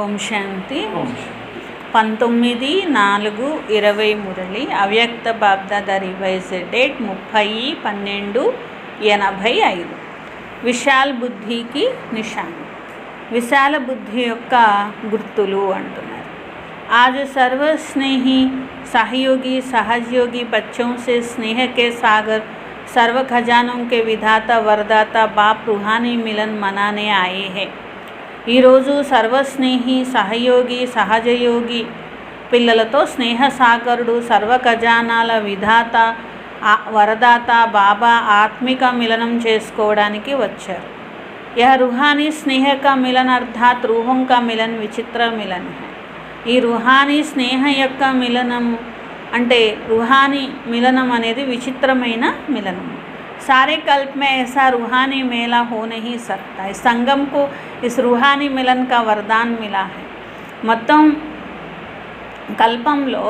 ఓం శాంతి 19/4/20 మురళి అవ్యక్త BapDada revise date 30/12/85. విశాల బుద్ధికి నిశాని, విశాల బుద్ధి యొక్క గుర్తులు అంటున్నారు. आज सर्वस्नेही सहयोगी सहजयोगी बच्चों से स्नेह के सागर सर्व खजानों के विधाता वरदाता बाप रूहानी मिलन मनाने आए हैं. ఈరోజు సర్వస్నేహి సహయోగి సహజయోగి పిల్లలతో స్నేహ సాగరుడు సర్వ ఖజానాల విధాత వరదాత బాబా ఆత్మిక మిలనం చేసుకోవడానికి వచ్చారు. యహ రుహానీ స్నేహ కా మిలన్ అర్థాత్ రూహం కా మిలన్ విచిత్ర మిలన్ హై. ఈ రుహానీ స్నేహ యొక్క మిలనం అంటే రుహానీ మిలనం అనేది విచిత్రమైన మిలనం. सारे कल्प में ऐसा रूहानी मेला हो नहीं सकता. इस संगम को इस रूहानी मिलन का वरदान मिला है. మొత్తం కల్పంలో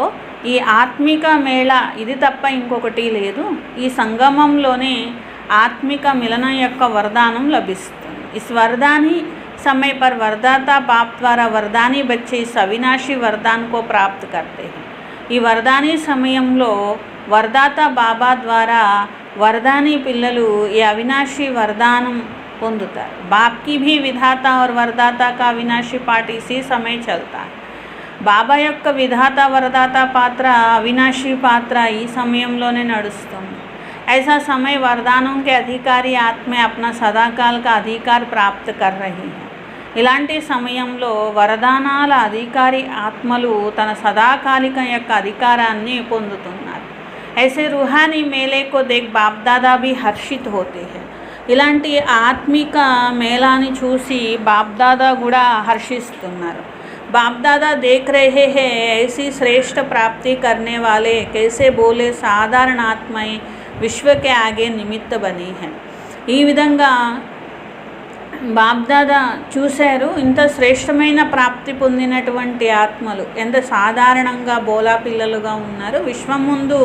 ఈ ఆత్మిక మేళ ఇది తప్ప ఇంకొకటి లేదు. ఈ సంగమంలోనే ఆత్మిక మిలనం యొక్క వరదానం లభిస్తుంది. इस वरदानी समय पर वरदाता बाप द्वारा वरदानी बच्चे इस अविनाशी वरदान को प्राप्त करते हैं. ఈ వరదాని సమయంలో వరదాత బాబా ద్వారా वरदानी पिल्ललु ये अविनाशी वरदानम పొందుతారు. बाप की भी विधाता और वरदाता का अविनाशी पाठ इसी समय चलता है. బాబా యొక్క విధాత వరదాత పాత్ర అవినాశీ పాత్ర ఈ సమయంలోనే నడుస్తుంది. ऐसा समय वरदानों के अधिकारी आत्मा अपना सदाकाल का अधिकार प्राप्त कर रही है. ఇలాంటి సమయంలో వరదానాల అధికారి ఆత్మలు తన సదాకాలిక యొక్క అధికారాన్ని పొందుతున్నారు. ऐसे रूहानी मेले को देख बाप दादा भी हर्षित होते हैं. ఇలాంటి ఆత్మిక మేళాని చూసి బాప్ దాదా కూడా హర్షిస్తున్నారు. बाप दादा देख रहे हैं ऐसी श्रेष्ठ प्राप्ति करने वाले कैसे बोले साधारण आत्माएं विश्व के आगे निमित्त बनी हैं. ఈ విధంగా బాప్ దాదా చూశారు. ఇంత శ్రేష్టమైన ప్రాప్తి పొందినటువంటి ఆత్మలు ఎంత సాధారణంగా బోలా పిల్లలుగా ఉన్నారు, విశ్వం ముందు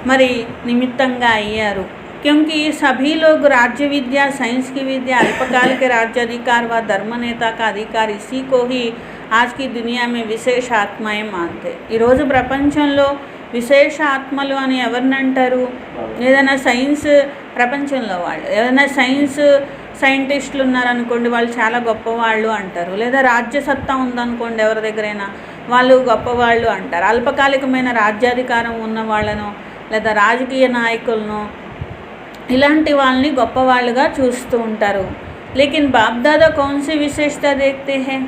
మరి నిమిత్తంగా అయ్యారు. क्योंकि सभी लोग राज्य विद्या साइंस की विद्या अल्पकाल के राज्य अधिकार व धर्म नेता का अधिकार इसी को ही आज की दुनिया में विशेष आत्माएं मानते. ఈరోజు ప్రపంచంలో విశేష ఆత్మలు అని ఎవరిని అంటారు? ఏదైనా సైన్స్ ప్రపంచంలో వాళ్ళు ఏదైనా సైంటిస్టులు ఉన్నారనుకోండి, వాళ్ళు చాలా గొప్పవాళ్ళు అంటారు. లేదా రాజ్యసత్తా ఉందనుకోండి ఎవరి దగ్గరైనా, వాళ్ళు గొప్పవాళ్ళు అంటారు. అల్పకాలికమైన రాజ్యాధికారం ఉన్న వాళ్ళను లేదా రాజకీయ నాయకులను ఇలాంటి వాళ్ళని గొప్పవాళ్ళుగా చూస్తూ ఉంటారు. లేకిన్ బాప్ దాదా కౌన్సీ విశేషత దేఖతే హై.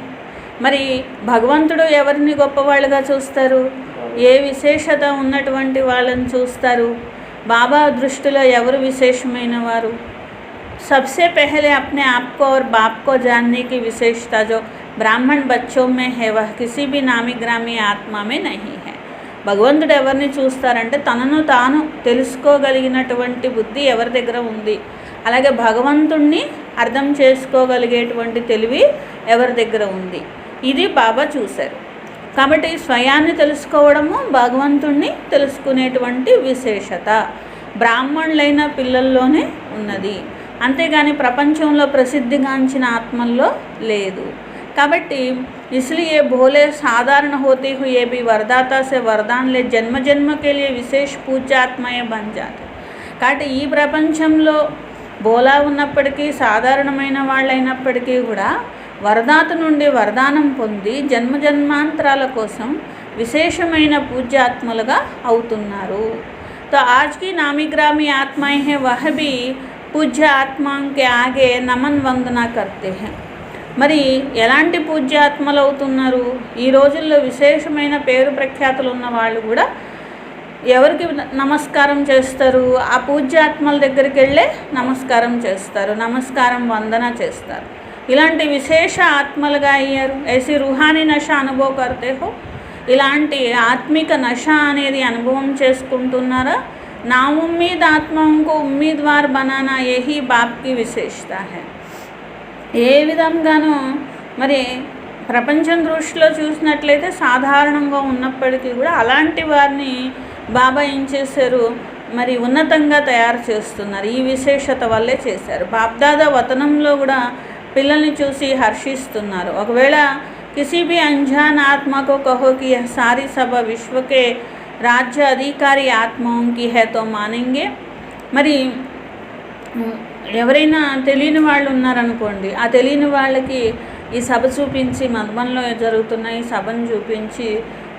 మరి భగవంతుడు ఎవరిని గొప్పవాళ్ళుగా చూస్తారు? ఏ విశేషత ఉన్నటువంటి వాళ్ళని చూస్తారు? బాబా దృష్టిలో ఎవరు విశేషమైన వారు? सबसे पहले अपने आप को और बाप को जानने की विशेषता जो ब्राह्मण बच्चों में है वह किसी भी नामी ग्रामी आत्मा में नहीं है. భగవంతుడు ఎవరిని చూస్తారంటే తనను తాను తెలుసుకోగలిగినటువంటి బుద్ధి ఎవరి దగ్గర ఉంది, అలాగే భగవంతుణ్ణి అర్థం చేసుకోగలిగేటువంటి తెలివి ఎవరి దగ్గర ఉంది, ఇది బాబా చూశారు. కాబట్టి స్వయాన్ని తెలుసుకోవడము భగవంతుణ్ణి తెలుసుకునేటువంటి విశేషత బ్రాహ్మణులైన పిల్లల్లోనే ఉన్నది, అంతేగాని ప్రపంచంలో ప్రసిద్ధిగాంచిన ఆత్మల్లో లేదు. కాబట్టి इसलिए भोले साधारण होते हुए भी वरदाता से वरदान ले जन्म जन्म के लिए विशेष पूज्य आत्माएं बन जाते. కాబట్టి ఈ ప్రపంచంలో బోలా ఉన్నప్పటికీ సాధారణమైన వాళ్ళైనప్పటికీ కూడా వరదాత నుండి వరదానం పొంది జన్మ జన్మాంతరాల కోసం విశేషమైన పూజ్యాత్మలుగా అవుతున్నారు. तो आज की नामी ग्रामी आत्माएं हैं वह भी पूज्य आत्माओं के आगे नमन वंदना करते हैं. మరి ఎలాంటి పూజ్యాత్మలు అవుతున్నారు? ఈ రోజుల్లో విశేషమైన పేరు ప్రఖ్యాతులు ఉన్న వాళ్ళు కూడా ఎవరికి నమస్కారం చేస్తారు? ఆ పూజ్యాత్మల దగ్గరికి వెళ్ళే నమస్కారం చేస్తారు, నమస్కారం వందన చేస్తారు. ఇలాంటి విశేష ఆత్మలుగా అయ్యారు. ऐसी रूहानी नशा అనుభవ करते हो. ఇలాంటి ఆత్మిక నశ అనేది అనుభవం చేసుకుంటున్నారా? నా ఉమ్మీద్ ఆత్మాओं को उम्मीदवार बनाना यही बाप की विशेषता है. ఏ విధంగానూ మరి ప్రపంచం దృష్టిలో చూసినట్లయితే సాధారణంగా ఉన్నప్పటికీ కూడా అలాంటి వారిని బాబా ఏం చేశారు? మరి ఉన్నతంగా తయారు చేస్తున్నారు. ఈ విశేషత వల్లే చేశారు. బాప్దాదా వతనంలో కూడా పిల్లల్ని చూసి హర్షిస్తున్నారు. ఒకవేళ किसी भी अनजान आत्मा को कहो कि यह सारी सभा विश्व के राज्य अधिकारी आत्माओं की है तो मानेंगे। మరి ఎవరైనా తెలియని వాళ్ళు ఉన్నారనుకోండి, ఆ తెలియని వాళ్ళకి ఈ సభ చూపించి, మధుబన్లో జరుగుతున్న ఈ సభను చూపించి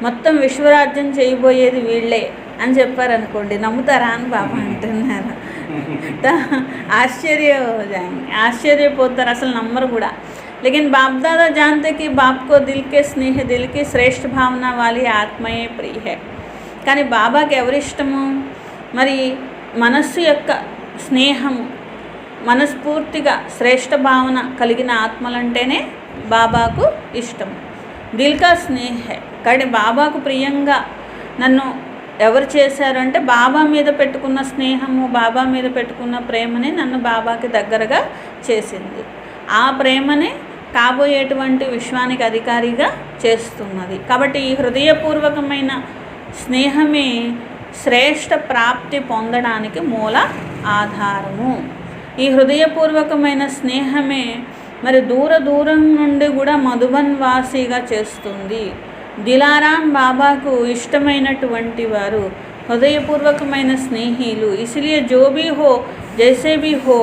మొత్తం విశ్వరాజ్యం చేయబోయేది వీళ్ళే అని చెప్పారనుకోండి, నమ్ముతారా అని బాబా అంటున్నారు. ఆశ్చర్యపోతారు, అసలు నమ్మరు కూడా. लेकिन बाप दादा जानते कि बाप को दिल के स्नेह, दिल की श्रेष्ठ भावना वाली ఆత్మయే ప్రియ है. కానీ బాబాకి ఎవరిష్టము? మరి మనస్సు యొక్క స్నేహము, మనస్ఫూర్తిగా శ్రేష్ఠ భావన కలిగిన ఆత్మలంటేనే బాబాకు ఇష్టం. దిల్ కా స్నేహ है. కానీ బాబాకు ప్రియంగా నన్ను ఎవరు చేశారు అంటే బాబా మీద పెట్టుకున్న స్నేహము, బాబా మీద పెట్టుకున్న ప్రేమనే నన్ను బాబాకి దగ్గరగా చేసింది. ఆ ప్రేమనే కాబోయేటువంటి విశ్వానికి అధికారిగా చేస్తున్నది. కాబట్టి ఈ హృదయపూర్వకమైన స్నేహమే శ్రేష్ఠ ప్రాప్తి పొందడానికి మూల ఆధారము. ఈ హృదయపూర్వకమైన స్నేహమే మరి దూరం నుండి కూడా మధుబన్ వాసిగా చేస్తుంది. దిలారాం బాబాకు ఇష్టమైనటువంటి వారు హృదయపూర్వకమైన స్నేహితులు. ఇసిలియే జో భీ హో జైసే భీ హో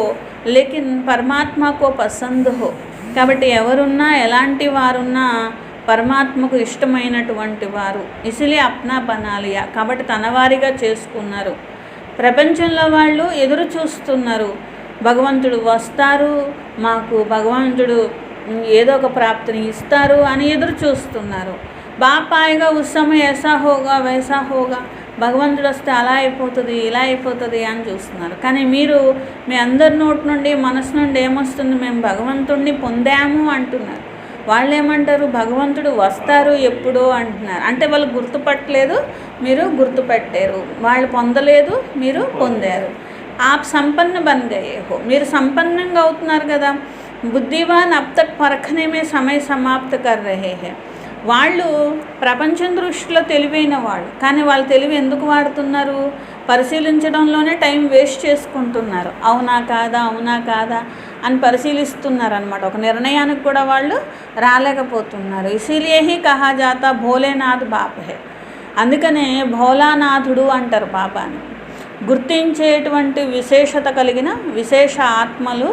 లేకిన్ పరమాత్మ కో పసంద్ హో. కాబట్టి ఎవరున్నా, ఎలాంటి వారున్నా పరమాత్మకు ఇష్టమైనటువంటి వారు. ఇసిలియే అప్నా బనాలియా, కాబట్టి తనవారిగా చేసుకున్నారు. ప్రపంచంలో వాళ్ళు ఎదురు చూస్తున్నారు, భగవంతుడు వస్తారు, మాకు భగవంతుడు ఏదో ఒక ప్రాప్తిని ఇస్తారు అని ఎదురు చూస్తున్నారు. బాప్ ఆయేగా ఉస్ సమయ ఐసా హోగా వైసా హోగా, భగవంతుడు వస్తే అలా అయిపోతుంది, ఇలా అయిపోతుంది అని చూస్తున్నారు. కానీ మీరు మీ అందరి నోటి నుండి, మనసు నుండి ఏమొస్తుంది? మేము భగవంతుడిని పొందాము అంటున్నారు. వాళ్ళు ఏమంటారు? భగవంతుడు వస్తారు ఎప్పుడో అంటున్నారు. అంటే వాళ్ళు గుర్తుపట్టలేదు, మీరు గుర్తుపెట్టారు. వాళ్ళు పొందలేదు, మీరు పొందారు. ఆప్ సంపన్న బన్ గయే హో, మీరు సంపన్నంగా అవుతున్నారు కదా. బుద్ధివాన్ అబ్ తక్ పరఖనే మే సమయ సమాప్త కర్ రహే హై. వాళ్ళు ప్రపంచం దృష్టిలో తెలివైన వాళ్ళు, కానీ వాళ్ళ తెలివి ఎందుకు వాడుతున్నారు? పరిశీలించడంలోనే టైం వేస్ట్ చేసుకుంటున్నారు. అవునా కాదా, అవునా కాదా అని పరిశీలిస్తున్నారు అనమాట. ఒక నిర్ణయానికి కూడా వాళ్ళు రాలేకపోతున్నారు. ఇసిలియే హీ కహా జాతా భోలేనాథ్ బాప్ హే. అందుకనే భోలానాథుడు అంటారు బాబాని. గుర్తించేటువంటి విశేషత కలిగిన విశేష ఆత్మలు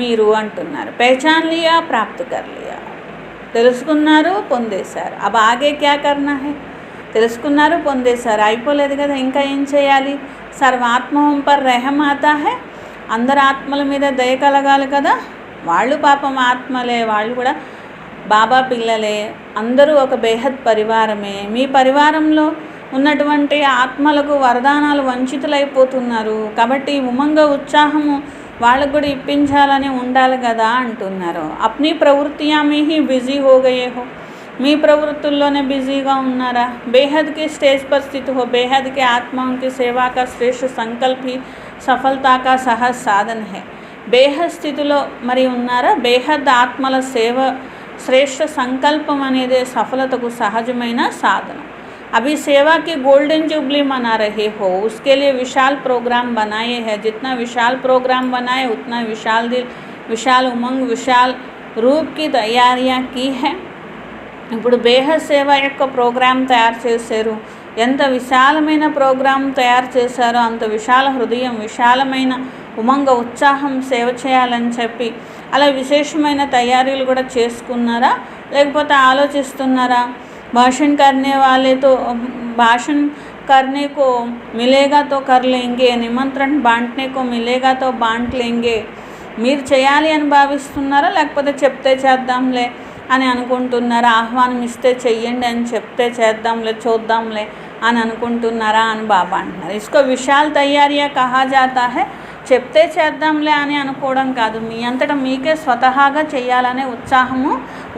మీరు అంటున్నారు. పహచాన్ లియా ప్రాప్త్ కర్ లియా, తెలుసుకున్నారు, పొందేశారు. అబ్ ఆగే క్యా కర్నా హై, తెలుసుకున్నారు, పొందేశారు, అయిపోలేదు కదా, ఇంకా ఏం చేయాలి? సర్వాత్మం పర్ రెహం ఆతా హై, అందరు ఆత్మల మీద దయ కలగాలి కదా. వాళ్ళు పాపం ఆత్మలే, వాళ్ళు కూడా బాబా పిల్లలే, అందరూ ఒక బేహద్ పరివారమే. మీ పరివారంలో ఉన్నటువంటి ఆత్మలకు వరదానాలు వంచితులైపోతున్నారు. కాబట్టి ఉమంగ ఉత్సాహము వాళ్ళకు కూడా ఇప్పించాలని ఉండాలి కదా అంటున్నారు. అప్నీ ప్రవృత్తియా మీ హీ బిజీ హో గయే హో, మీ ప్రవృత్తుల్లోనే బిజీగా ఉన్నారా? బేహద్కి స్టేజ్ పర్ స్థితి హో, బేహద్కి ఆత్మాకి సేవా కా శ్రేష్ఠ సంకల్ప్ హీ సఫలతా కా సహజ్ సాధన హై. బేహద్ స్థితిలో మరి ఉన్నారా? బేహద్ ఆత్మల సేవ శ్రేష్ఠ సంకల్పం అనేది సఫలతకు సహజమైన సాధన. अभी सेवा की गोल्डन जुबली मना रहे हो, उसके लिए विशाल प्रोग्राम बनाए हैं. जितना विशाल प्रोग्राम बनाए उतना विशाल दिल, विशाल उमंग, विशाल रूप की तैयारियां की है. ఇప్పుడు బేహద్ సేవ యొక్క ప్రోగ్రాం తయారు చేశారు. ఎంత విశాలమైన ప్రోగ్రాం తయారు చేశారో అంత విశాల హృదయం, విశాలమైన ఉమంగ ఉత్సాహం సేవ చేయాలని చెప్పి అలా విశేషమైన తయారీలు కూడా చేసుకున్నారా? లేకపోతే ఆలోచిస్తున్నారా? भाषण करने वाले तो भाषण करने को मिलेगा तो कर लेंगे, निमंत्रण बांटने को मिलेगा तो बांट लेंगे. మీరు చేయాలి అని భావిస్తున్నారా? లేకపోతే చెప్తే చేద్దాంలే అని అనుకుంటున్నారా? ఆహ్వానం ఇస్తే చెయ్యండి అని చెప్తే చేద్దాంలే, చూద్దాంలే అని అనుకుంటున్నారా అని బాబా అంటున్నారు. ఇస్కో విశాల్ తయారియా కహా జాతా హై. చెప్తే చేద్దాంలే అని అనుకోవడం కాదు, మీ అంతటా మీకే స్వతహాగా చేయాలనే ఉత్సాహము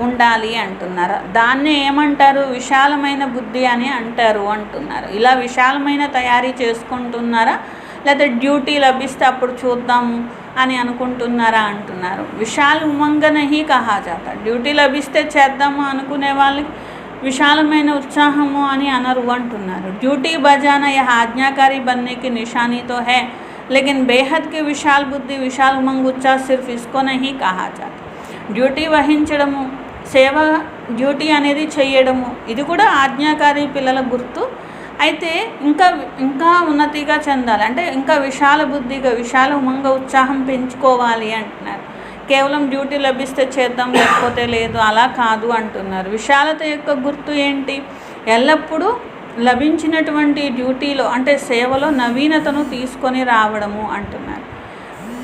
ఉండాలి అంటున్నారు. దాన్నే ఏమంటారు? విశాలమైన బుద్ధి అని అంటారు అంటున్నారు. ఇలా విశాలమైన తయారీ చేసుకుంటున్నారా? లేకపోతే డ్యూటీ లభిస్తే అప్పుడు చూద్దాము అని అనుకుంటున్నారా అంటున్నారు. విశాల్ ఉమంగ నహీ కహా జాతా, డ్యూటీ లభిస్తే చేద్దాము అనుకునే వాళ్ళకి విశాలమైన ఉత్సాహము అని అనరు అంటున్నారు. డ్యూటీ బజానా యహ ఆజ్ఞాకారి బన్నేకి నిశానీ తో హై, लेकिन बेहद की विशाल बुद्धि, विशाल उमंग उत्साह सिर्फ इसको नहीं कहा जाता. డ్యూటీ వహించడము, సేవ డ్యూటీ అనేది చేయడము, ఇది కూడా ఆజ్ఞాకారి పిల్లల గుర్తు. అయితే ఇంకా ఇంకా ఉన్నతిగా చెందాలి అంటే ఇంకా విశాల బుద్ధిగా, విశాల ఉమంగ ఉత్సాహం పెంచుకోవాలి అంటున్నారు. కేవలం డ్యూటీ లభిస్తే చేద్దాం లేకపోతే లేదు అలా కాదు అంటున్నారు. విశాలత యొక్క గుర్తు ఏంటి? ఎల్లప్పుడూ లభించినటువంటి డ్యూటీలో అంటే సేవలో నవీనతను తీసుకొని రావడము అంటున్నారు.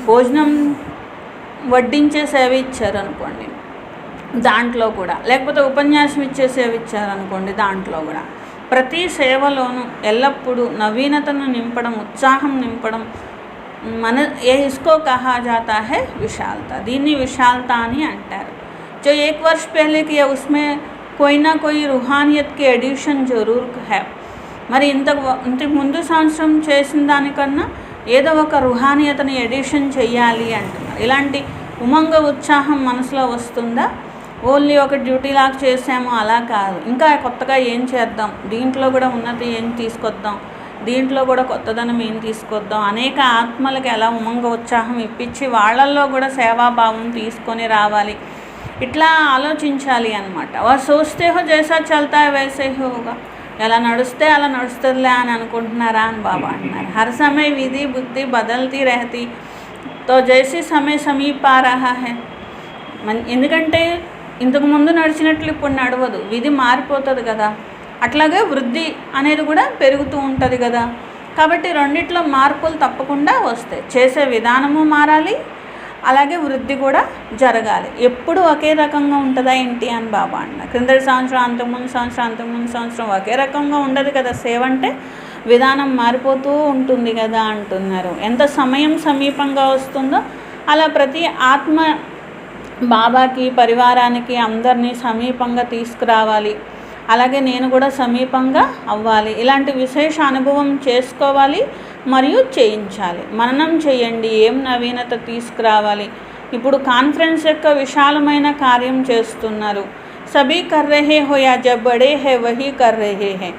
భోజనం వడ్డించే సేవ ఇచ్చారు అనుకోండి, దాంట్లో కూడా, లేకపోతే ఉపన్యాసం ఇచ్చే సేవ ఇచ్చారనుకోండి, దాంట్లో కూడా ప్రతి సేవలోనూ ఎల్లప్పుడూ నవీనతను నింపడం, ఉత్సాహం నింపడం మన ఇస్కో కహా జాతా హై విశాలత. దీన్ని విశాలత అని అంటారు. जो 1 वर्ष पहले किया उसमें कोई ना कोई रूहानियत की एडिशन जरूर है. మరి ఇంతకు ముందు సంవత్సరం చేసిన దానికన్నా ఏదో ఒక రుహానియతని ఎడిషన్ చెయ్యాలి అంటున్నారు. ఇలాంటి ఉమంగ ఉత్సాహం మనసులో వస్తుందా? ఓన్లీ ఒక డ్యూటీ లాగా చేసాము అలా కాదు, ఇంకా కొత్తగా ఏం చేద్దాం, దీంట్లో కూడా ఉన్నతి ఏం తీసుకొద్దాం, దీంట్లో కూడా కొత్తదనం ఏం తీసుకొద్దాం, అనేక ఆత్మలకి ఎలా ఉమంగ ఉత్సాహం ఇప్పించి వాళ్ళల్లో కూడా సేవాభావం తీసుకొని రావాలి, ఇట్లా ఆలోచించాలి అన్నమాట. వా సోస్తే హో జైసా చల్తా హై వైసే హీ హోగా. ఎలా నడుస్తే అలా నడుస్తుందిలే అని అనుకుంటున్నారా అని బాబా అంటున్నారు. హర్ సమయ విధి బుద్ధి బదల్తీ రహతీ తో జైసీ సమయ సమీప ఆ రహా హై. ఎందుకంటే ఇంతకుముందు నడిచినట్లు ఇప్పుడు నడవదు, విధి మారిపోతుంది కదా, అట్లాగే వృద్ధి అనేది కూడా పెరుగుతూ ఉంటుంది కదా. కాబట్టి రెండిట్లో మార్పులు తప్పకుండా వస్తాయి. చేసే విధానము మారాలి, అలాగే వృద్ధి కూడా జరగాలి. ఎప్పుడు ఒకే రకంగా ఉంటుందా ఏంటి అని బాబా అన్న. క్రిందటి సంవత్సరం, అంతకుముందు సంవత్సరం ఒకే రకంగా ఉండదు కదా. సేవ అంటే విధానం మారిపోతూ ఉంటుంది కదా అంటున్నారు. ఎంత సమయం సమీపంగా వస్తుందో అలా ప్రతి ఆత్మ బాబాకి, పరివారానికి అందరినీ సమీపంగా తీసుకురావాలి. అలాగే నేను కూడా సమీపంగా అవ్వాలి. ఇలాంటి విశేష అనుభవం చేసుకోవాలి మరియు చేయించాలి. మననం చేయండి, ఏం నవీనత తీసుకురావాలి. ఇప్పుడు కాన్ఫరెన్స్ యొక్క విశాలమైన కార్యం చేస్తున్నారు. సభీ కర్ రహే హో యా జబ్ బడే హే వహీ కర్ రహే హే.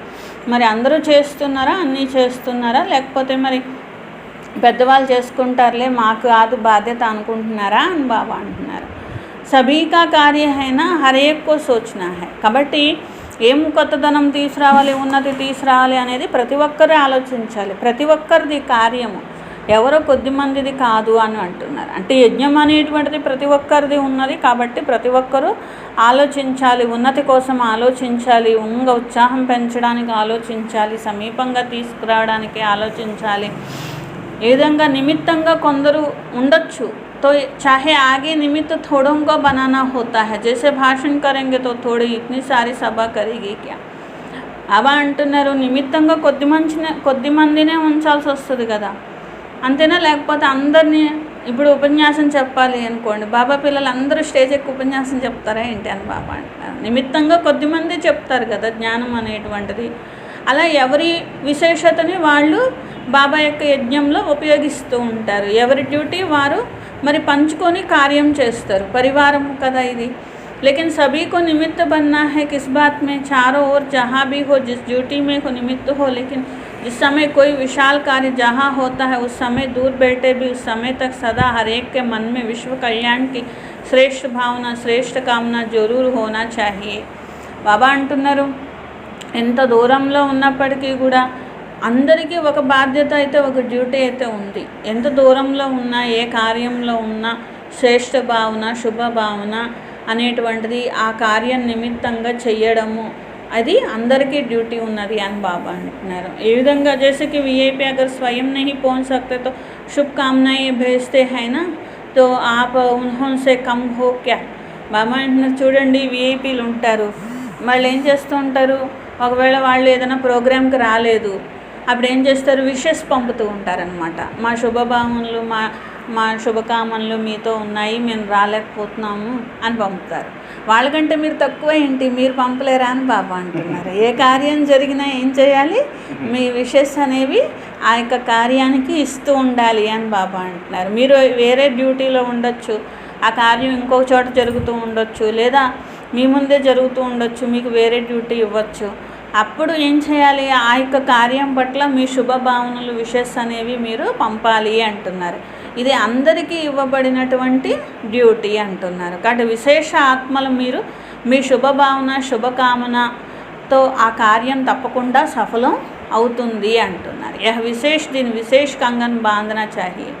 మరి అందరూ చేస్తున్నారా, అన్నీ చేస్తున్నారా, లేకపోతే మరి పెద్దవాళ్ళు చేసుకుంటారులే మాకు కాదు బాధ్యత అనుకుంటున్నారా అని బాబా అంటున్నారు. సభీ కా కార్య హైనా హర్ ఏక్ కో సోచనా హై. కాబట్టి ఏం కొత్తదనం తీసుకురావాలి, ఉన్నతి తీసుకురావాలి అనేది ప్రతి ఒక్కరూ ఆలోచించాలి. ప్రతి ఒక్కరిది కార్యము, ఎవరో కొద్దిమందిది కాదు అని అంటున్నారు. అంటే యజ్ఞం అనేటువంటిది ప్రతి ఒక్కరిది ఉన్నది కాబట్టి ప్రతి ఒక్కరూ ఆలోచించాలి, ఉన్నతి కోసం ఆలోచించాలి, ఉత్సాహం పెంచడానికి ఆలోచించాలి, సమీపంగా తీసుకురావడానికి ఆలోచించాలి. ఈ విధంగా నిమిత్తంగా కొందరు ఉండొచ్చు. तो चाहे आगे निमित्त थोड़ों को बनाना होता है. जैसे भाषण करेंगे तो थोड़ी इतनी सारी सभा करेगी क्या. అలా అంటున్నారు. నిమిత్తంగా కొద్ది మందినే ఉంచాల్సి వస్తుంది కదా, అంతేనా? లేకపోతే అందరినీ ఇప్పుడు ఉపన్యాసం చెప్పాలి అనుకోండి, బాబా పిల్లలు అందరూ స్టేజ్ ఎక్కి ఉపన్యాసం చెప్తారా ఏంటి అని బాబా అంటున్నారు. నిమిత్తంగా కొద్దిమంది చెప్తారు కదా జ్ఞానం అనేటువంటిది. అలా ఎవరి విశేషతని వాళ్ళు బాబా యొక్క యజ్ఞంలో ఉపయోగిస్తూ ఉంటారు. ఎవరి డ్యూటీ వారు మరి పంచుకొని కార్యం చేస్తారు. పరివారం కదా ఇది. लेकिन सभी को निमित्त बनना है किस बात में. चारों ओर जहाँ भी हो, जिस ड्यूटी में को निमित्त हो, लेकिन जिस समय कोई विशाल कार्य जहाँ होता है उस समय दूर बैठे भी उस समय तक सदा हर एक के मन में विश्व कल्याण की श्रेष्ठ भावना, श्रेष्ठ कामना जरूर होना चाहिए. బాబా అంటున్నారు ఎంత దూరంలో ఉన్నప్పటికీ కూడా అందరికీ ఒక బాధ్యత అయితే, ఒక డ్యూటీ అయితే ఉంది. ఎంత దూరంలో ఉన్నా, ఏ కార్యంలో ఉన్నా శ్రేష్ఠ భావన, శుభ భావన అనేటువంటిది ఆ కార్యం నిమిత్తంగా చెయ్యడము, అది అందరికీ డ్యూటీ ఉన్నది అని బాబా అంటున్నారు. ఈ విధంగా जैसे कि वीआईपी अगर स्वयं नहीं पहुंच सकते तो शुभकामनाएं भेजते हैं ना, तो आप उन्होंने कम हो क्या. బాబా అంటున్నారు చూడండి, వీఐపీలు ఉంటారు, వాళ్ళు ఏం చేస్తూ ఉంటారు, ఒకవేళ వాళ్ళు ఏదైనా ప్రోగ్రామ్కి రాలేదు అప్పుడు ఏం చేస్తారు, విషెస్ పంపుతూ ఉంటారనమాట. మా శుభభావనలు, మా శుభకామనలు మీతో ఉన్నాయి, మేము రాలేకపోతున్నాము అని పంపుతారు. వాళ్ళకంటే మీరు తక్కువ ఏంటి, మీరు పంపలేరా అని బాబా అంటున్నారు. ఏ కార్యం జరిగినా ఏం చేయాలి, మీ విషెస్ అనేవి ఆ యొక్క కార్యానికి ఇస్తూ ఉండాలి అని బాబా అంటున్నారు. మీరు వేరే డ్యూటీలో ఉండొచ్చు, ఆ కార్యం ఇంకొక చోట జరుగుతూ ఉండొచ్చు, లేదా మీ ముందే జరుగుతూ ఉండొచ్చు, మీకు వేరే డ్యూటీ ఇవ్వచ్చు. అప్పుడు ఏం చేయాలి, ఆ యొక్క కార్యం పట్ల మీ శుభభావనలు, విషెస్ అనేవి మీరు పంపాలి అంటున్నారు. ఇది అందరికీ ఇవ్వబడినటువంటి డ్యూటీ అంటున్నారు. కాబట్టి విశేష ఆత్మలు మీరు మీ శుభభావన శుభకామనతో ఆ కార్యం తప్పకుండా సఫలం అవుతుంది అంటున్నారు. యహ విశేష్ దీని విశేష్ కంగన్ బాంధనా చాహియే,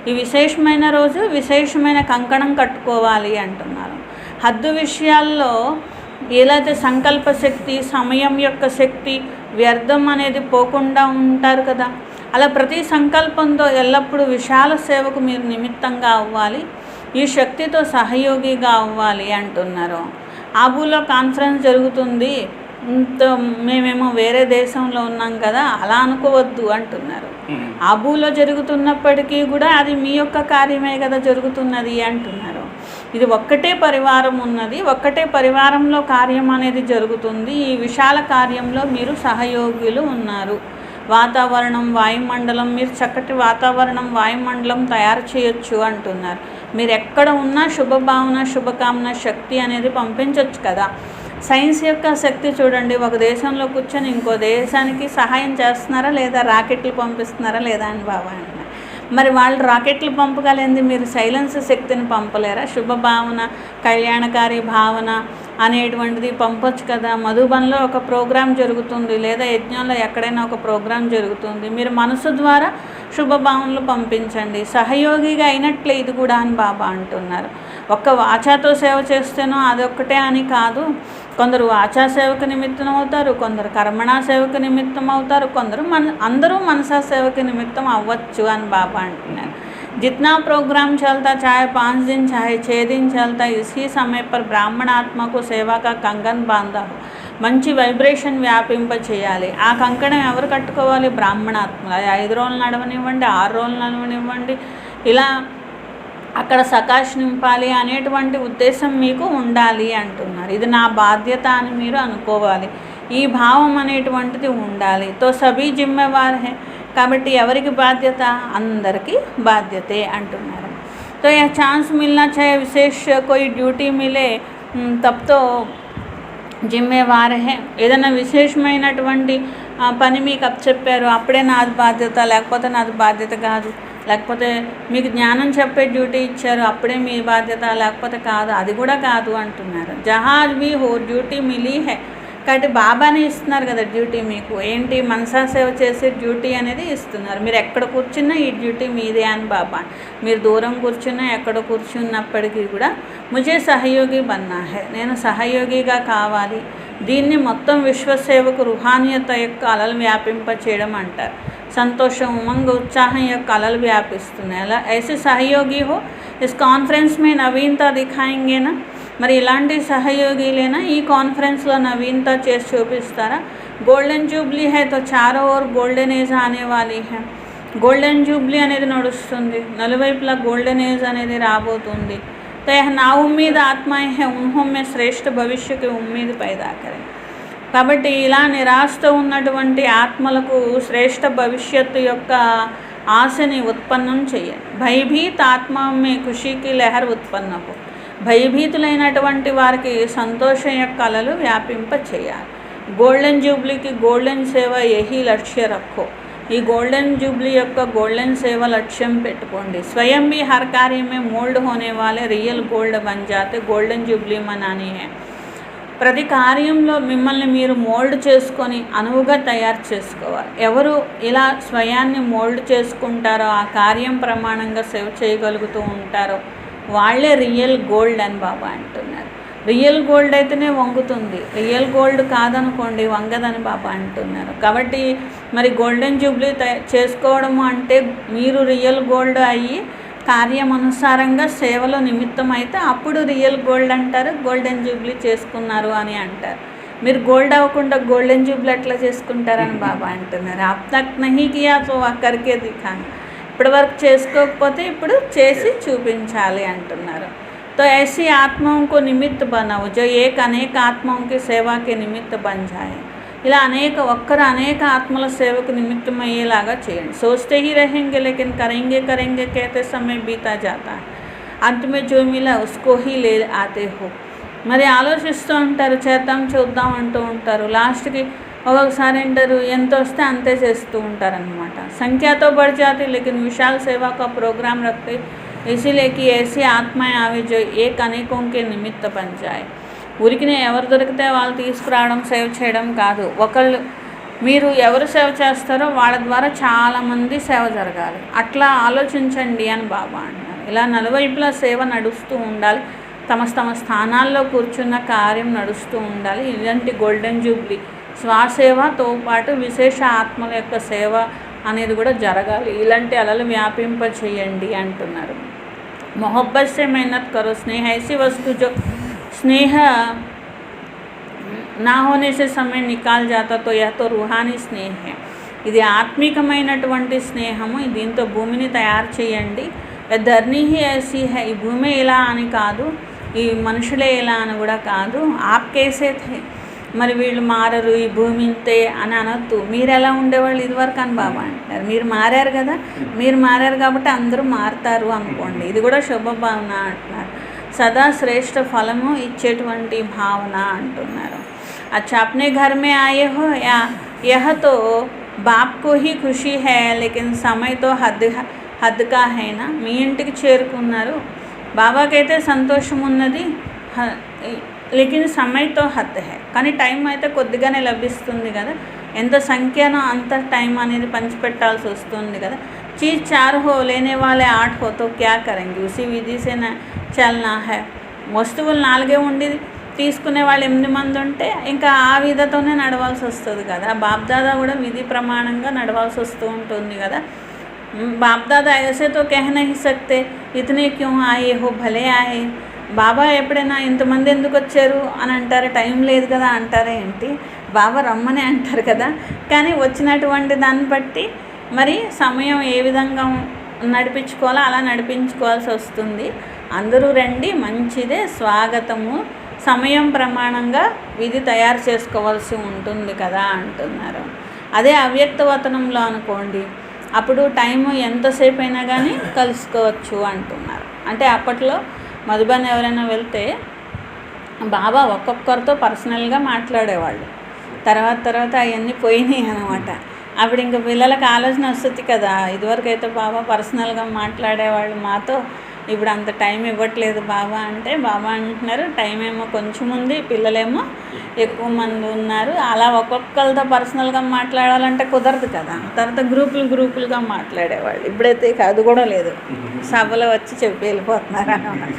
ఈ విశేషమైన రోజు విశేషమైన కంకణం కట్టుకోవాలి అంటున్నారు. హద్దు విషయాల్లో ఏదైతే సంకల్ప శక్తి, సమయం యొక్క శక్తి, వ్యర్థం అనేది పోకుండా ఉంటారు కదా, అలా ప్రతి సంకల్పంతో ఎల్లప్పుడూ విశాల సేవకు మీరు నిమిత్తంగా అవ్వాలి, ఈ శక్తితో సహయోగిగా అవ్వాలి అంటున్నారు. ఆబులో కాన్ఫరెన్స్ జరుగుతుంది, మేమేమో వేరే దేశంలో ఉన్నాం కదా, అలా అనుకోవద్దు అంటున్నారు. ఆబులో జరుగుతున్నప్పటికీ కూడా అది మీ యొక్క కార్యమే కదా జరుగుతున్నది అంటున్నారు. ఇది ఒక్కటే పరివారం ఉన్నది, ఒక్కటే పరివారంలో కార్యం అనేది జరుగుతుంది. ఈ విశాల కార్యంలో మీరు సహయోగులు ఉన్నారు. వాతావరణం, వాయుమండలం, మీరు చక్కటి వాతావరణం, వాయుమండలం తయారు చేయొచ్చు అంటున్నారు. మీరు ఎక్కడ ఉన్నా శుభభావన శుభకామన శక్తి అనేది పంపించవచ్చు కదా. సైన్స్ యొక్క శక్తి చూడండి, ఒక దేశంలో కూర్చొని ఇంకో దేశానికి సహాయం చేస్తున్నారా లేదా, రాకెట్లు పంపిస్తున్నారా లేదా అని బాబా అంటున్నారు. మరి వాళ్ళు రాకెట్లు పంపగలింది, మీరు సైలెన్స్ శక్తిని పంపలేరా? శుభభావన, కళ్యాణకారి భావన అనేటువంటిది పంపొచ్చు కదా. మధుబన్లో ఒక ప్రోగ్రాం జరుగుతుంది, లేదా యజ్ఞంలో ఎక్కడైనా ఒక ప్రోగ్రాం జరుగుతుంది, మీరు మనసు ద్వారా శుభభావనలు పంపించండి, సహయోగిగా అయినట్లే ఇది కూడా అని బాబా అంటున్నారు. ఒక్క వాచాతో సేవ చేస్తేనో అదొక్కటే అని కాదు, కొందరు వాచా సేవకు నిమిత్తం అవుతారు, కొందరు కర్మణా సేవకు నిమిత్తం అవుతారు, అందరూ మనసా సేవకి నిమిత్తం అవ్వచ్చు అని బాబా అంటున్నారు. जितना प्रोग्राम चलता, चाहे 5 दिन चाहे 6 दिन चलता, इसी समय पर ब्राह्मण आत्मा को सेवा का कंगन बांधा हो, మంచి వైబ్రేషన్ వ్యాపింప చేయాలి. ఆ కంకణం ఎవరు కట్టుకోవాలి? బ్రాహ్మణాత్మలు. 5 రోజులు నడవనివ్వండి, 6 రోజులు నడవనివ్వండి, ఇలా అక్కడ సకాష్ నింపాలి అనేటువంటి ఉద్దేశం మీకు ఉండాలి అంటున్నారు. ఇది నా బాధ్యత అని మీరు అనుకోవాలి, ఈ భావం అనేటువంటిది ఉండాలి. తో సభీ జిమ్మేవార్ హే, కాబట్టి ఎవరికి బాధ్యత? అందరికీ బాధ్యతే అంటున్నారు. తో యా ఛాన్స్ మిల్నా చాహే, విశేష కోయి డ్యూటీ మిలే తబ్ తో జిమ్మేవార్ హే. ఏదైనా విశేషమైనటువంటి పని మీకు అప్పచెప్పారు, అప్పుడే నాది బాధ్యత, లేకపోతే నాది బాధ్యత కాదు, లేకపోతే మీకు జ్ఞానం చెప్పే డ్యూటీ ఇచ్చారు అప్పుడే మీ బాధ్యత, లేకపోతే కాదు, అది కూడా కాదు అంటున్నారు. జహాజ్ బీ హో డ్యూటీ మిలీ హే, కాబట్టి బాబానే ఇస్తున్నారు కదా డ్యూటీ మీకు. ఏంటి? మనసా సేవ చేసే డ్యూటీ అనేది ఇస్తున్నారు. మీరు ఎక్కడ కూర్చున్నా ఈ డ్యూటీ మీదే అని బాబా. మీరు దూరం కూర్చున్నా, ఎక్కడ కూర్చున్నప్పటికీ కూడా ముజే సహయోగి బన్నా హే, నేను సహయోగిగా కావాలి. దీన్ని మొత్తం విశ్వసేవకు రుహానియత యొక్క అలలు వ్యాపింప చేయడం అంటారు. సంతోషం, ఉమంగ, ఉత్సాహం యొక్క అలలు వ్యాపిస్తున్నాయి. అలా ऐसे सहयोगी हो इस कॉन्फ्रेंस में नवीनता दिखाएंगे ना, మరి ఇలాంటి సహయోగిలేనా ఈ కాన్ఫరెన్స్లో నవీనత చేసి చూపిస్తారా? గోల్డెన్ జూబ్లీ హై తో చారో ఓర్ గోల్డెన్ ఏజ్ ఆనే వాలీ హై. గోల్డెన్ జూబ్లీ అనేది నడుస్తుంది, నలువైపులా గోల్డెన్ ఏజ్ అనేది రాబోతుంది. తో యహ్ నా ఉమ్మీద్ ఆత్మాయ్ హై, ఉన్హోం మే శ్రేష్ఠ భవిష్యకి ఉమ్మీద్ పైదా కరే. కాబట్టి ఇలా నిరాశతో ఉన్నటువంటి ఆత్మలకు శ్రేష్ఠ భవిష్యత్తు యొక్క ఆశని ఉత్పన్నం చేయండి. భయభీత ఆత్మ మే ఖుషీకి లహర్ ఉత్పన్న హో, భయభీతులైనటువంటి వారికి సంతోషం యొక్క అలలు వ్యాపింప చేయాలి. గోల్డెన్ జూబ్లీకి గోల్డెన్ సేవ యహీ లక్ష్య రఖో, ఈ గోల్డెన్ జూబ్లీ యొక్క గోల్డెన్ సేవ లక్ష్యం పెట్టుకోండి. స్వయం भी हर कार्य में मोल्ड होने वाले रियल गोल्ड बन जाते, గోల్డెన్ జూబ్లీ మనానీ హై. ప్రతి కార్యంలో మిమ్మల్ని మీరు మోల్డ్ చేసుకొని అనువుగా తయారు చేసుకోవాలి. ఎవరు ఇలా స్వయాన్ని మోల్డ్ చేసుకుంటారో, ఆ కార్యం ప్రమాణంగా సేవ చేయగలుగుతూ ఉంటారో వాళ్ళే రియల్ గోల్డ్ అని బాబా అంటున్నారు. రియల్ గోల్డ్ అయితేనే వంగుతుంది, రియల్ గోల్డ్ కాదనుకోండి వంగదని బాబా అంటున్నారు. కాబట్టి మరి గోల్డెన్ జూబ్లీ చేసుకోవడము అంటే మీరు రియల్ గోల్డ్ అయ్యి కార్యం అనుసారంగా సేవలో నిమిత్తం అయితే అప్పుడు రియల్ గోల్డ్ అంటారు, గోల్డెన్ జూబ్లీ చేసుకున్నారు అని అంటారు. మీరు గోల్డ్ అవ్వకుండా గోల్డెన్ జూబ్లీ ఎట్లా చేసుకుంటారని బాబా అంటున్నారు. అబ్ తక్ నహీ కియా తో కర్కే దిఖానా, ఇప్పటి వరకు చేసుకోకపోతే ఇప్పుడు చేసి చూపించాలి అంటున్నారు. तो ऐसी आत्माओं को निमित्त बनाओ जो एक अनेक आत्माओं की सेवा के निमित्त बन जाए. ఇలా అనేక ఆత్మల సేవకు నిమిత్తమయ్యేలాగా చేయండి. सोचते ही रहेंगे लेकिन करेंगे करेंगे कहते समय बीता जाता है, अंत में जो मिला उसको ही ले आते हो. మరి ఆలోచిస్తూ ఉంటారు, చేద్దాం చూద్దాం అంటూ ఉంటారు, లాస్ట్కి ఒక్కొక్కసారి అంటారు ఎంత వస్తే అంతే చేస్తూ ఉంటారనమాట. సంఖ్యతో बढ़ जाती लेकिन विशाल सेवा का प्रोग्राम रखते, इसीलिए कि ऐसी आत्माएं आवे जो एक अनेकों के निमित्त बन जाए. ఊరికినే ఎవరు దొరికితే వాళ్ళు తీసుకురావడం సేవ్ చేయడం కాదు. ఒకళ్ళు మీరు ఎవరు సేవ చేస్తారో వాళ్ళ ద్వారా చాలామంది సేవ జరగాలి, అట్లా ఆలోచించండి అని బాబా అంటున్నారు. ఇలా నలువైపులా సేవ నడుస్తూ ఉండాలి, తమ స్థానాల్లో కూర్చున్న కార్యం నడుస్తూ ఉండాలి. ఇలాంటి గోల్డెన్ జూబ్లీ స్వసేవతో పాటు విశేష ఆత్మల యొక్క సేవ అనేది కూడా జరగాలి. ఇలాంటి అలలు వ్యాపింప చేయండి అంటున్నారు. మొహబ్బత్ సే మెహనత్ కరో, స్నేహ ఐసి వస్తు జో స్నేహ నా హోనే సే సమయ నికాల్ జాతా తో యహ్ తో రూహానీ స్నేహ. ఇది ఆత్మికమైనటువంటి స్నేహము. దీంతో భూమిని తయారు చేయండి. ధర్నీ హీ ఐసీ హై, ఈ భూమి ఇలా అని కాదు, ఈ మనుషులే ఇలా అని కూడా కాదు. ఆప్ కేసే థే, మరి వీళ్ళు మారరు, ఈ భూమి ఇంతే అని అనొద్దు. మీరు ఎలా ఉండేవాళ్ళు ఇదివరకు అని బాబా అంటారు. మీరు మారారు కదా, మీరు మారారు కాబట్టి అందరూ మారుతారు అనుకోండి. ఇది కూడా శుభభావన అంటున్నారు. సదా శ్రేష్ఠ ఫలము ఇచ్చేటువంటి భావన అంటున్నారు. अच्छा अपने घर में आए हो या यह तो बाप को ही खुशी है, लेकिन समय तो हद का है ना. మీ ఇంటికి చేరుకున్నారు, బాబాకైతే సంతోషం ఉన్నది, లేకిన్ సమయతో హద్ హై, కానీ టైం అయితే కొద్దిగానే లభిస్తుంది కదా. ఎంత సంఖ్యనో అంత టైం అనేది పంచిపెట్టాల్సి వస్తుంది కదా. చీజ్ 4 हो, లేనే వాళ్ళే 8 हो, तो क्या करेंगे, उसी विधि से चलना है. వస్తువులు 4 ఉండి తీసుకునే వాళ్ళు 8 మంది ఉంటే ఇంకా ఆ విధతోనే నడవాల్సి వస్తుంది కదా. బాప్దాదా కూడా విధి ప్రమాణంగా నడవాల్సి వస్తూ ఉంటుంది కదా. బాప్దాదా ऐसे तो कह नहीं सकते इतने क्यों आए हो, भले आए. బాబా ఎప్పుడైనా ఇంతమంది ఎందుకు వచ్చారు అని అంటారు, టైం లేదు కదా అంటారా ఏంటి? బాబా రమ్మని అంటారు కదా. కానీ వచ్చినటువంటి దాన్ని బట్టి మరి సమయం ఏ విధంగా నడిపించుకోవాలో అలా నడిపించుకోవాల్సి వస్తుంది. అందరూ రండి, మంచిదే, స్వాగతము. సమయం ప్రమాణంగా విధి తయారు చేసుకోవాల్సి ఉంటుంది కదా అంటున్నారు. అదే అవ్యక్తవతనంలో అనుకోండి, అప్పుడు టైము ఎంతసేపు అయినా కానీ కలుసుకోవచ్చు అంటున్నారు. అంటే అప్పట్లో మధుబన్ ఎవరైనా వెళ్తే బాబా ఒక్కొక్కరితో పర్సనల్గా మాట్లాడేవాళ్ళు. తర్వాత అవన్నీ పోయినాయి అన్నమాట. అప్పుడు ఇంకా పిల్లలకు ఆలోచన వస్తుంది కదా, ఇదివరకు అయితే బాబా పర్సనల్గా మాట్లాడేవాళ్ళు మాతో, ఇప్పుడు అంత టైం ఇవ్వట్లేదు బాబా అంటే, బాబా అంటున్నారు టైం ఏమో కొంచెం ఉంది, పిల్లలేమో ఎక్కువ మంది ఉన్నారు, అలా ఒక్కొక్కరితో పర్సనల్గా మాట్లాడాలంటే కుదరదు కదా. తర్వాత గ్రూపులుగా మాట్లాడేవాళ్ళు. ఇప్పుడైతే అది కూడా లేదు, సభలో వచ్చి చెప్పి వెళ్ళిపోతున్నారు అన్నమాట.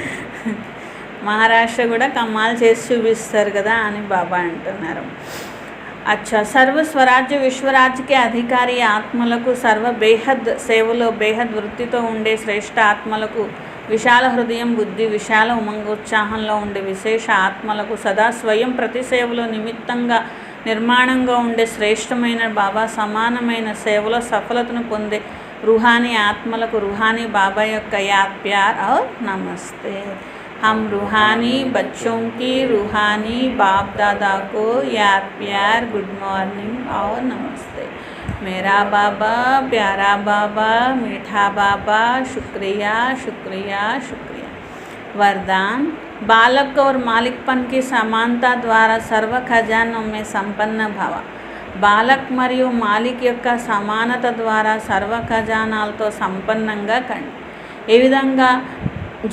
మహారాష్ట్ర కూడా కమ్మాలు చేసి చూపిస్తారు కదా అని బాబా అంటున్నారు. अच्छा सर्व स्वराज्य विश्वराज्य के अधिकारी ఆత్మలకు, సర్వ బేహద్ సేవలో బేహద్ వృత్తితో ఉండే శ్రేష్ఠ ఆత్మలకు, విశాల హృదయం, బుద్ధి, విశాల ఉమంగోత్సాహంలో ఉండే విశేష ఆత్మలకు, సదా స్వయం ప్రతి సేవలో నిమిత్తంగా నిర్మాణంగా ఉండే శ్రేష్టమైన బాబా సమానమైన సేవలో సఫలతను పొందే रूहानी ఆత్మలకు, रूहानी बाबा యొక్క याद प्यार और नमस्ते. हम रूहानी बच्चों की रूहानी बाप दादा को याद प्यार, गुड मॉर्निंग और नमस्ते. मेरा बाबा, प्यारा बाबा, मीठा बाबा, शुक्रिया शुक्रिया शुक्रिया. वरदान बालक और मालिकपन की समानता द्वारा सर्व खजानों में संपन्न भव. బాలక్ మరియు మాలిక్ యొక్క సమానత ద్వారా సర్వ ఖజానాలతో సంపన్నంగా కండి. ఏ విధంగా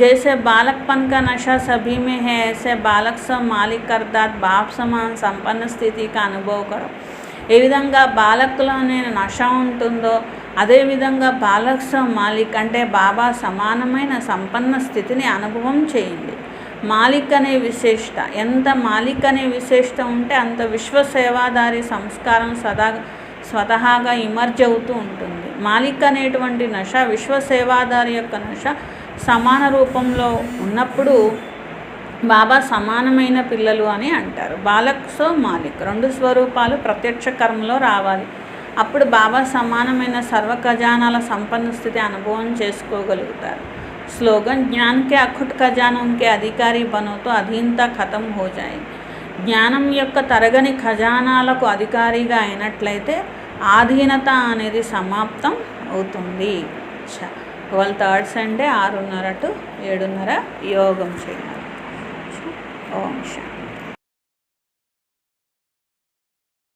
जैसे बालकपन का नशा सभी में है, ऐसे बालक से मालिक अर्थात बाप समान संपन्न స్థితి का అనుభవ करो. ఏ విధంగా బాలకులోనే నశ ఉంటుందో అదేవిధంగా బాలక్ స మాలిక్ అంటే బాబా సమానమైన సంపన్న స్థితిని అనుభవం చేయండి. మాలిక్ అనే విశేషత, ఎంత మాలిక్ అనే విశేషత ఉంటే అంత విశ్వసేవాదారి సంస్కారం స్వతహాగా ఇమర్జ్ అవుతూ ఉంటుంది. మాలిక్ అనేటువంటి నశ విశ్వసేవాదారి యొక్క నశ సమాన రూపంలో ఉన్నప్పుడు బాబా సమానమైన పిల్లలు అని అంటారు. బాలక్ సో మాలిక్ 2 స్వరూపాలు ప్రత్యక్ష కర్మలో రావాలి. అప్పుడు బాబా సమానమైన సర్వ ఖజానాల సంపన్న స్థితి అనుభవం చేసుకోగలుగుతారు. స్లోగన్ జ్ఞాన్ కే అఖుట్ ఖజానం కే అధికారి బనో తో అధీనత ఖతం హో జాయే. జ్ఞానం యొక్క తరగని ఖజానాలకు అధికారిగా అయినట్లయితే ఆధీనత అనేది సమాప్తం అవుతుంది. ఇవాళ థర్డ్ సండే 6:30 to 7:30 యోగం చేయాలి. ఓం శాంతి.